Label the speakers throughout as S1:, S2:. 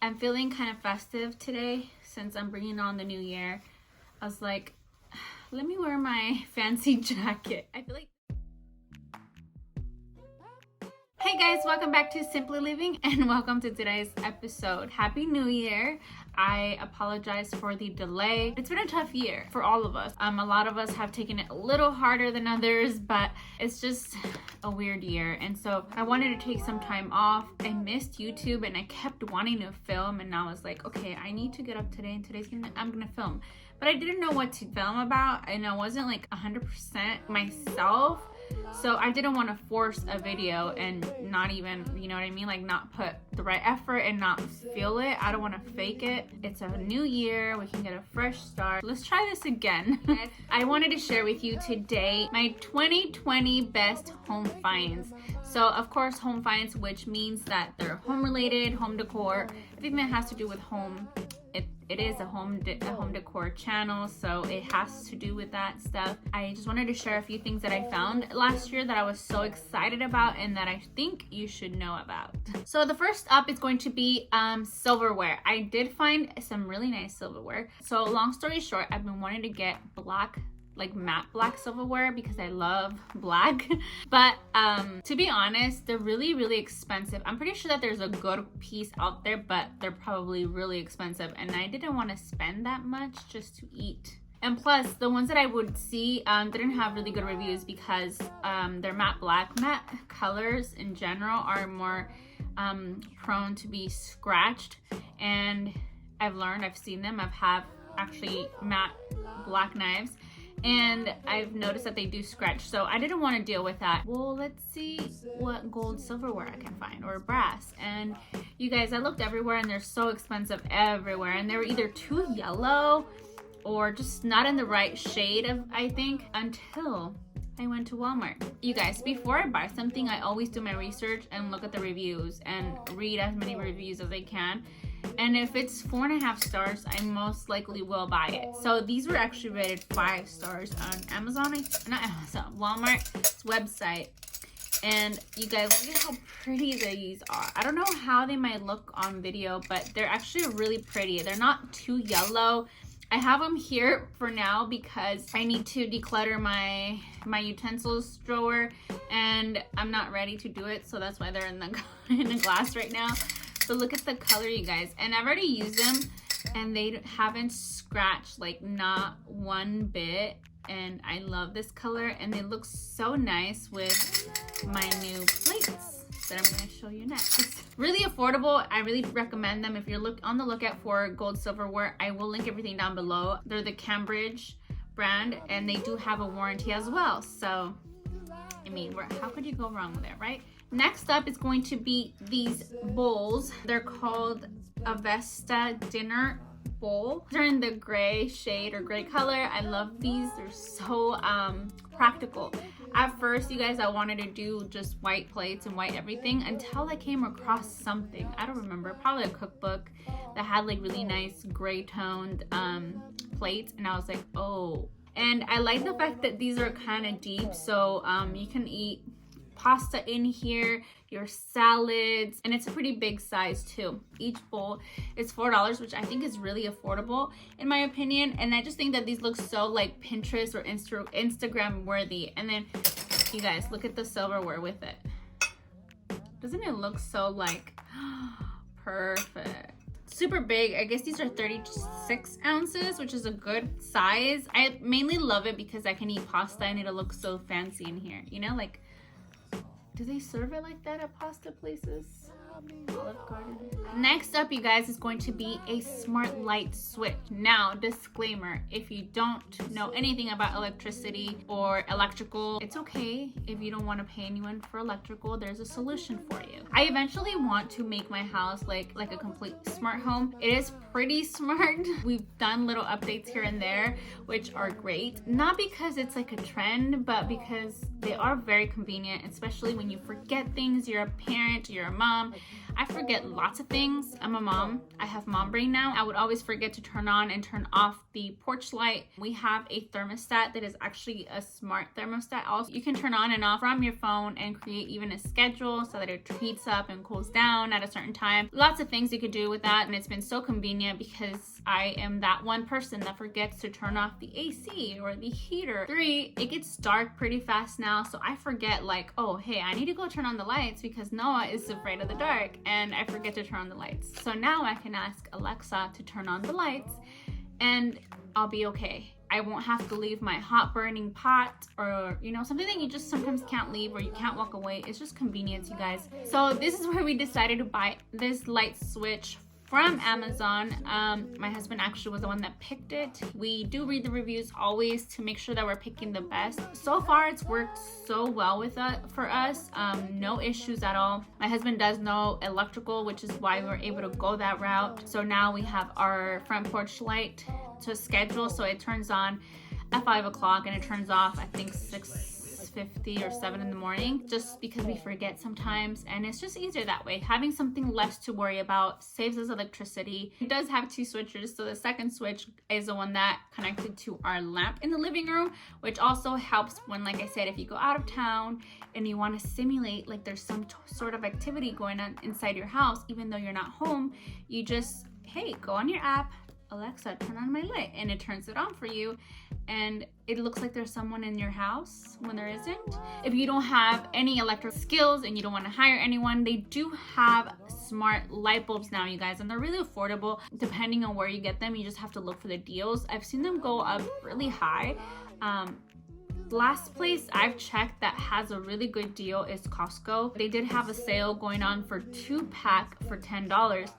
S1: I'm feeling kind of festive today since I'm bringing on the new year. I was like, let me wear my fancy jacket. I feel like... Hey guys, welcome back to Simply Living and welcome to today's episode. Happy New Year. I apologize for the delay. It's been a tough year for all of us. A lot of us have taken it a little harder than others, but it's just a weird year. And so I wanted to take some time off. I missed YouTube and I kept wanting to film, and I was like, okay, I need to get up today and I'm gonna film. But I didn't know what to film about and I wasn't like 100% myself. So I didn't want to force a video and not even, you know what I mean? Like not put the right effort and not feel it. I don't want to fake it. It's a new year. We can get a fresh start. Let's try this again. I wanted to share with you today my 2020 best home finds. So of course home finds, which means that they're home related, home decor, everything that has to do with home. It is a home decor channel, so it has to do with that stuff. I just wanted to share a few things that I found last year that I was so excited about and that I think you should know about. So the first up is going to be silverware. I did find some really nice silverware. So long story short, I've been wanting to get black, like matte black silverware because I love black. But to be honest, they're really expensive. I'm pretty sure that there's a good piece out there, but they're probably really expensive and I didn't want to spend that much just to eat. And plus the ones that I would see didn't have really good reviews because they're matte black. Matte colors in general are more prone to be scratched, and I've seen them. I've had actually matte black knives and I've noticed that they do scratch, so I didn't want to deal with that. Well, let's see what gold silverware I can find, or brass. And you guys, I looked everywhere and they're so expensive everywhere, and they were either too yellow or just not in the right shade of, I think, until I went to Walmart. You guys, before I buy something, I always do my research and look at the reviews and read as many reviews as I can. And if it's 4.5 stars, I most likely will buy it. So these were actually rated 5 stars on Amazon, not Amazon, Walmart's website. And you guys, look at how pretty these are. I don't know how they might look on video, but they're actually really pretty. They're not too yellow. I have them here for now because I need to declutter my utensils drawer and I'm not ready to do it. So that's why they're in the glass right now. So look at the color, you guys, and I've already used them and they haven't scratched, like not one bit. And I love this color and they look so nice with my new plates that I'm going to show you next. Really affordable. I really recommend them if you're on the lookout for gold silverware. I will link everything down below. They're the Cambridge brand and they do have a warranty as well. So I mean, how could you go wrong with it, right? Next up is going to be these bowls. They're called AVESTA dinner bowl. They're in the gray shade or gray color. I love these. They're so practical. At first, you guys, I wanted to do just white plates and white everything until I came across something. I don't remember, probably a cookbook that had like really nice gray toned plates, and I was like, oh. And I like the fact that these are kind of deep, so you can eat pasta in here, your salads, and it's a pretty big size too. Each bowl is $4, which I think is really affordable in my opinion. And I just think that these look so like Pinterest or Instagram worthy. And then you guys, look at the silverware with it. Doesn't it look so like perfect? Super big. I guess these are 36 ounces, which is a good size. I mainly love it because I can eat pasta and it'll look so fancy in here, you know, like, do they serve it like that at pasta places? Olive Garden. Next up, you guys, is going to be a smart light switch. Now, disclaimer, if you don't know anything about electricity or electrical, it's okay if you don't want to pay anyone for electrical. There's a solution for you. I eventually want to make my house like a complete smart home. It is pretty smart. We've done little updates here and there, which are great. Not because it's like a trend, but because they are very convenient, especially when you forget things. You're a parent, you're a mom, I forget lots of things. I'm a mom. I have mom brain now. I would always forget to turn on and turn off the porch light. We have a thermostat that is actually a smart thermostat. Also, you can turn on and off from your phone and create even a schedule so that it heats up and cools down at a certain time. Lots of things you could do with that, and it's been so convenient because I am that one person that forgets to turn off the AC or the heater. 3, it gets dark pretty fast now, so I forget like, oh, hey, I need to go turn on the lights because Noah is afraid of the dark, and I forget to turn on the lights. So now I can ask Alexa to turn on the lights and I'll be okay. I won't have to leave my hot burning pot or, you know, something that you just sometimes can't leave or you can't walk away. It's just convenience, you guys. So this is where we decided to buy this light switch from Amazon. My husband actually was the one that picked it. We do read the reviews always to make sure that we're picking the best. So far, it's worked so well for us. No issues at all. My husband does know electrical, which is why we were able to go that route. So now we have our front porch light to schedule. So it turns on at 5 o'clock and it turns off, I think 6:50 or 7 in the morning, just because we forget sometimes, and it's just easier that way. Having something less to worry about saves us electricity. It does have 2 switches, so the second switch is the one that connected to our lamp in the living room, which also helps when, like I said, if you go out of town and you want to simulate like there's some sort of activity going on inside your house, even though you're not home, you just, hey, go on your app, Alexa, turn on my light, and it turns it on for you, and it looks like there's someone in your house when there isn't. If you don't have any electric skills and you don't want to hire anyone, they do have smart light bulbs now, you guys, and they're really affordable. Depending on where you get them, you just have to look for the deals. I've seen them go up really high. Last place I've checked that has a really good deal is Costco. They did have a sale going on for 2-pack for $10.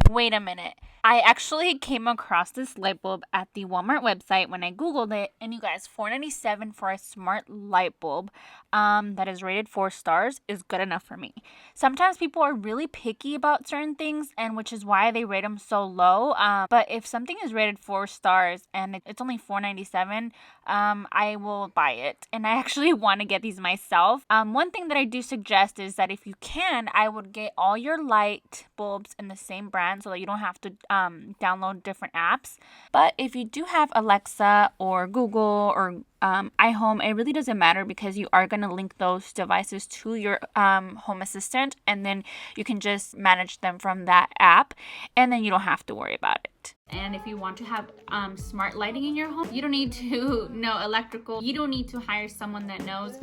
S1: Wait a minute. I actually came across this light bulb at the Walmart website when I Googled it, and you guys, $4.97 for a smart light bulb that is rated 4 stars is good enough for me. Sometimes people are really picky about certain things, and which is why they rate them so low. But if something is rated 4 stars and it's only $4.97, I will buy it. And I actually want to get these myself. One thing that I do suggest is that if you can, I would get all your light bulbs in the same brand so that you don't have to download different apps. But if you do have Alexa or Google or iHome, it really doesn't matter because you are going to link those devices to your home assistant, and then you can just manage them from that app, and then you don't have to worry about it. And if you want to have smart lighting in your home, you don't need to know electrical. You don't need to hire someone that knows,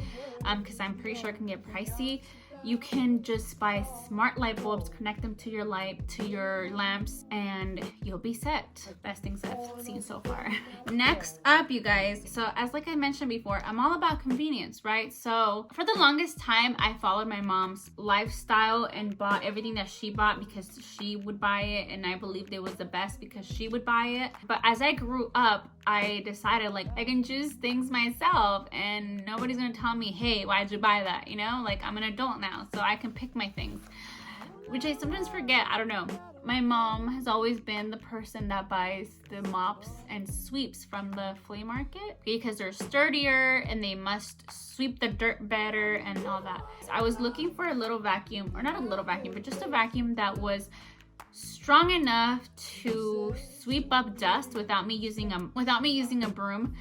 S1: because I'm pretty sure it can get pricey. You can just buy smart light bulbs, connect them to your lamps, and you'll be set. Best things I've seen so far. Next up, you guys, so as like I mentioned before, I'm all about convenience, right? So for the longest time, I followed my mom's lifestyle and bought everything that she bought because she would buy it, and I believed it was the best because she would buy it. But as I grew up, I decided like I can choose things myself, and nobody's gonna tell me, hey, why'd you buy that? You know, like I'm an adult now, so I can pick my things, which I sometimes forget. I don't know. My mom has always been the person that buys the mops and sweeps from the flea market because they're sturdier and they must sweep the dirt better and all that. So I was looking for a little vacuum, or not a little vacuum, but just a vacuum that was strong enough to sweep up dust without me using a broom,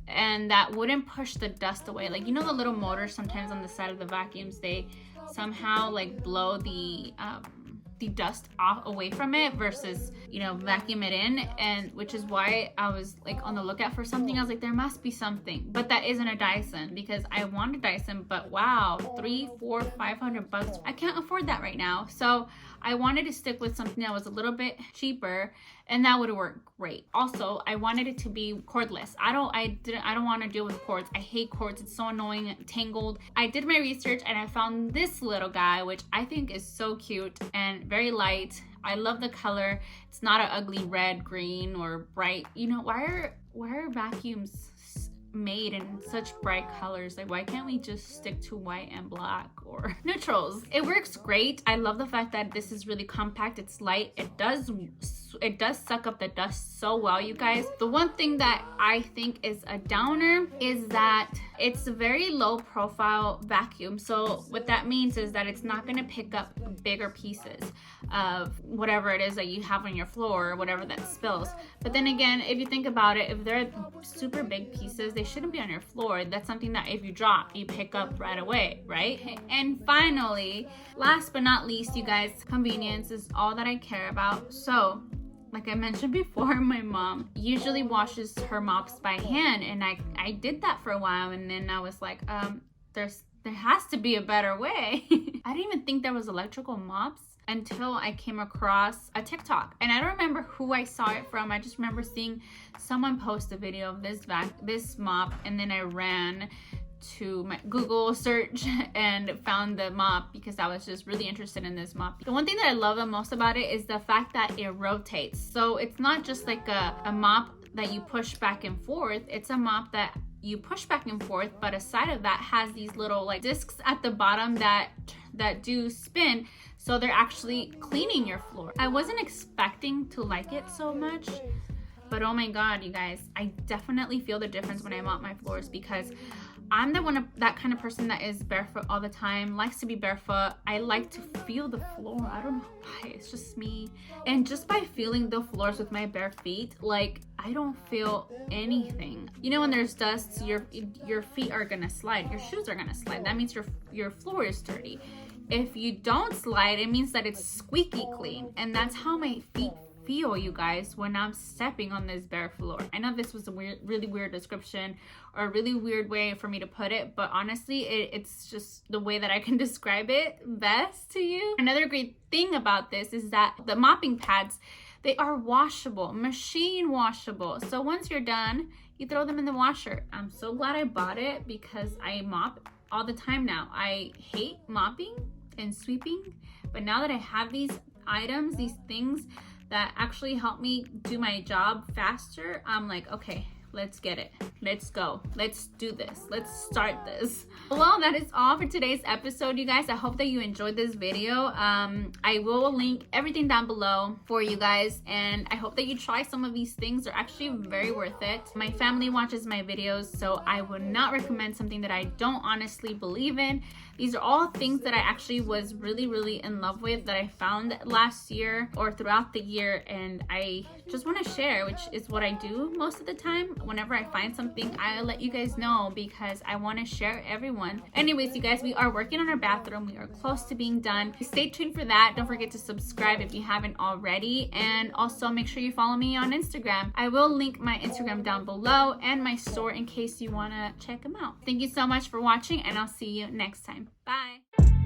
S1: and that wouldn't push the dust away. Like, you know, the little motors sometimes on the side of the vacuums, they somehow like blow the dust off away from it versus, you know, vacuum it in. And which is why I was like on the lookout for something. I was like, there must be something, but that isn't a Dyson, because I want a Dyson, but wow, $300, $400, $500, I can't afford that right now. So I wanted to stick with something that was a little bit cheaper, and that would work great. Also, I wanted it to be cordless. I don't want to deal with cords. I hate cords. It's so annoying, tangled. I did my research and I found this little guy, which I think is so cute and very light. I love the color. It's not an ugly red, green, or bright. You know, why are vacuums made in such bright colors? Like, why can't we just stick to white and black or neutrals? It works great. I love the fact that this is really compact. It's light. It does suck up the dust so well, you guys. The one thing that I think is a downer is that It's a very low profile vacuum. So what that means is that it's not going to pick up bigger pieces of whatever it is that you have on your floor or whatever that spills. But then again, if you think about it, if they're super big pieces, they shouldn't be on your floor. That's something that if you drop, you pick up right away, right? And finally, last but not least, you guys, convenience is all that I care about. So like I mentioned before, my mom usually washes her mops by hand, and I did that for a while, and then I was like, there has to be a better way. I didn't even think there was electrical mops until I came across a TikTok, and I don't remember who I saw it from. I just remember seeing someone post a video of this mop, and then I ran to my Google search and found the mop because I was just really interested in this mop. The one thing that I love the most about it is the fact that it rotates. So it's not just like a mop that you push back and forth. It's a mop that you push back and forth, but aside of that has these little like discs at the bottom that do spin, so they're actually cleaning your floor. I wasn't expecting to like it so much, but oh my god, you guys, I definitely feel the difference when I mop my floors, because I'm that kind of person that is barefoot all the time, likes to be barefoot. I like to feel the floor. I don't know why, it's just me. And just by feeling the floors with my bare feet, like I don't feel anything. You know, when there's dust, your feet are gonna slide, your shoes are gonna slide. That means your floor is dirty. If you don't slide, it means that it's squeaky clean. And that's how my feet feel, you guys, when I'm stepping on this bare floor. I know this was a really weird description or a really weird way for me to put it, but honestly, it's just the way that I can describe it best to you. Another great thing about this is that the mopping pads, they are washable, machine washable. So once you're done, you throw them in the washer. I'm so glad I bought it because I mop all the time now. I hate mopping and sweeping, but now that I have these items, these things that actually help me do my job faster, I'm like, okay, let's get it. Let's go. Let's do this. Let's start this. Well, that is all for today's episode, you guys. I hope that you enjoyed this video. I will link everything down below for you guys, and I hope that you try some of these things. They're actually very worth it. My family watches my videos, so I would not recommend something that I don't honestly believe in. These are all things that I actually was really in love with, that I found last year or throughout the year, and I just want to share, which is what I do most of the time. Whenever I find something, I let you guys know because I want to share everyone. Anyways, you guys, we are working on our bathroom. We are close to being done. Stay tuned for that. Don't forget to subscribe if you haven't already, and also make sure you follow me on Instagram. I will link my Instagram down below and my store in case you want to check them out. Thank you so much for watching, and I'll see you next time. Bye.